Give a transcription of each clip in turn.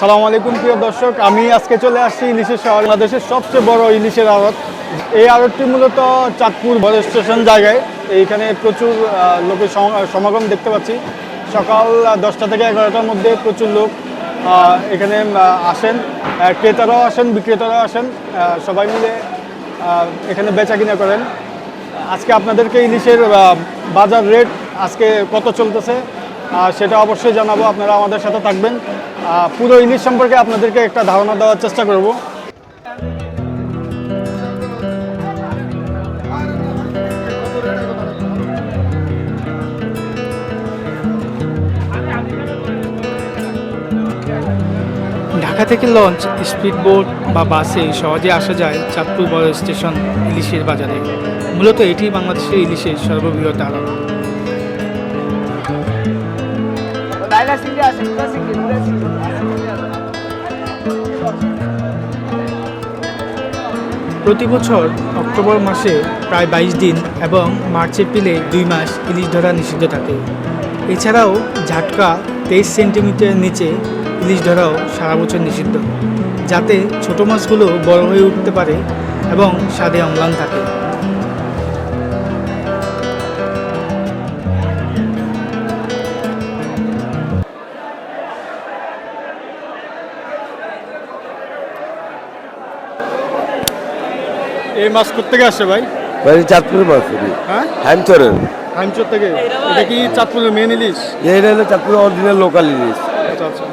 আসসালামু আলাইকুম প্রিয় দর্শক, আমি আজকে চলে আসছি ইলিশের শহর, বাংলাদেশের সবচেয়ে বড় ইলিশের আড়ত। এই আড়তটি মূলত চাঁদপুর বড় স্টেশন জায়গায়। এইখানে প্রচুর লোকের সমাগম দেখতে পাচ্ছি। সকাল 10টা থেকে 11টার মধ্যে প্রচুর লোক এখানে আসেন, ক্রেতারাও আসেন, বিক্রেতারাও আসেন, সবাই মিলে এখানে বেচা কিনা করেন। আজকে আপনাদেরকে ইলিশের বাজার রেট আজকে কত চলতেছে সেটা অবশ্যই জানাবো, আপনারা আমাদের সাথে থাকবেন। পুরো ইলিশ সম্পর্কে আপনাদেরকে একটা ধারণা দেওয়ার চেষ্টা করব। ঢাকা থেকে লঞ্চ, স্পিডবোট বা বাসে সহজে আসা যায় চাঁদপুর বড় স্টেশন ইলিশের বাজারে। মূলত এটি বাংলাদেশের ইলিশের সর্ববৃহৎ আড়ত। প্রতি বছর অক্টোবর মাসে প্রায় 22 দিন এবং মার্চ এপ্রিলে 2 মাস ইলিশ ধরা নিষিদ্ধ থাকে। এছাড়াও ঝাটকা 23 সেন্টিমিটারের নিচে ইলিশ ধরাও সারা বছর নিষিদ্ধ, যাতে ছোট মাছগুলো বড় হয়ে উঠতে পারে এবং স্বাদে অম্লান থাকে। এই মাছ কোথেকে আসে ভাই? মানে চাঁদপুরের মাছ হ্যাঁ, হ্যামচরের। হাইমচর থেকে। এটা কি চাঁদপুরের মেন ইলিশ? এইটা হলো চাঁদপুরের অরিজিনাল লোকাল ইলিশ। আচ্ছা আচ্ছা।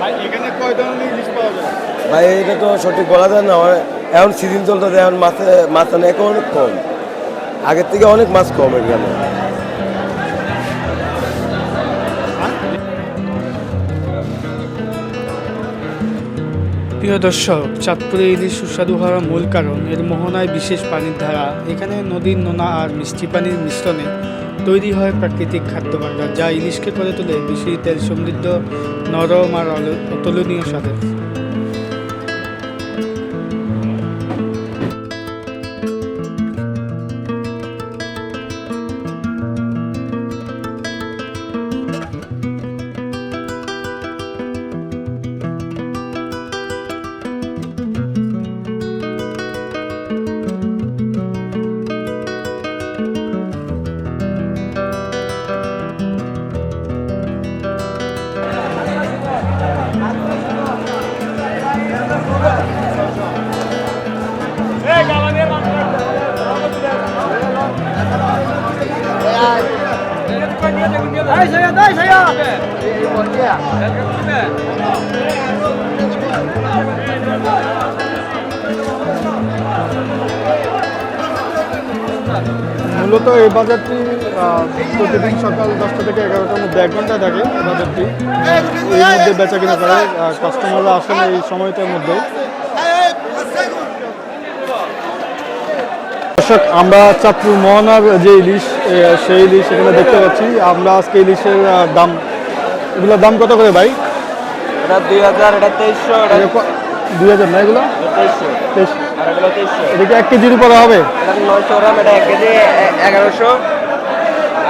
ভাই এখানে কয় ধরনের ইলিশ পাওয়া যায়? ভাই এটা তো সঠিক বলা যায় না, এখন সিজন চলতেছে, এখন মাছ আনে এখন অনেক কম, আগের থেকে অনেক মাছ কম এখানে। প্রিয় দর্শক, চাঁদপুরে ইলিশ সুস্বাদু হওয়ার মূল কারণ এর মোহনায় বিশেষ পানির ধারা। এখানে নদীর নোনা আর মিষ্টি পানির মিশ্রণে তৈরি হয় প্রাকৃতিক খাদ্য ভাণ্ডার, যা ইলিশকে করে তোলে বেশি তেল সমৃদ্ধ, নরম আর অতুলনীয় স্বাদের। মূলত এই বাজারটি প্রতিদিন সকাল 10টা থেকে 11টার মধ্যে 1 ঘন্টা থাকে। এই বাজারটি এর মধ্যে বেচা কিনা করে, কাস্টমাররা আসেন এই সময়টার মধ্যে। দর্শক, আমরা চাঁদপুর মোহনার যে ইলিশ, সেই ইলিশ এখানে দেখতে পাচ্ছি। আমরা আজকে ইলিশের দাম, এগুলোর দাম কত করে ভাই? এটা 2000, এটা 2300, 2000 না? এগুলো 2300, আর এটা 2300। এটা কি 1 কেজির উপরে হবে? এটা 900 গ্রাম, এটা 1 কেজি 1100।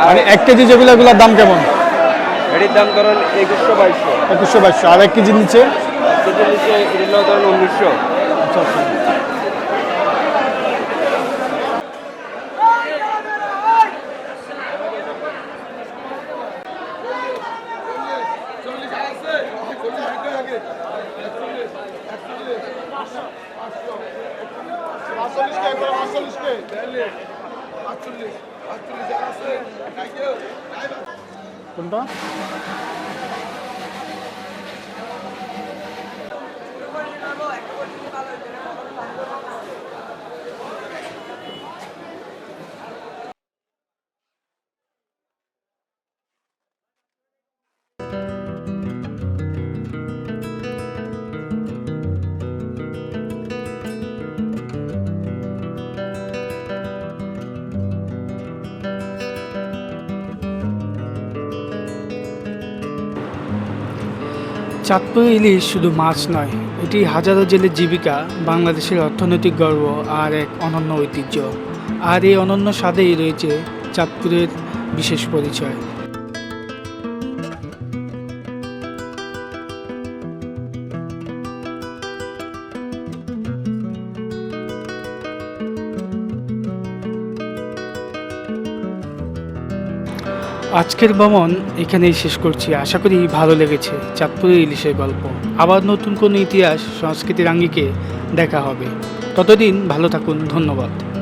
আর 1 কেজি যেগুলো, এগুলোর দাম কেমন? এটির দাম ধরুন 2100, 2200। 2100, আর 1 কেজির নিচে? কেজির নিচে এটির ধরুন 1900। আচ্ছা আচ্ছা। কোনটা? চাঁদপুরের ইলিশ শুধু মাছ নয়, এটি হাজারো জেলের জীবিকা, বাংলাদেশের অর্থনৈতিক গর্ব আর এক অনন্য ঐতিহ্য। আর এই অনন্য স্বাদেই রয়েছে চাঁদপুরের বিশেষ পরিচয়। আজকের ভ্রমণ এখানেই শেষ করছি। আশা করি ভালো লেগেছে চাঁদপুরের ইলিশের গল্প। আবার নতুন কোনো ইতিহাস সংস্কৃতির আঙ্গিকে দেখা হবে। ততদিন ভালো থাকুন। ধন্যবাদ।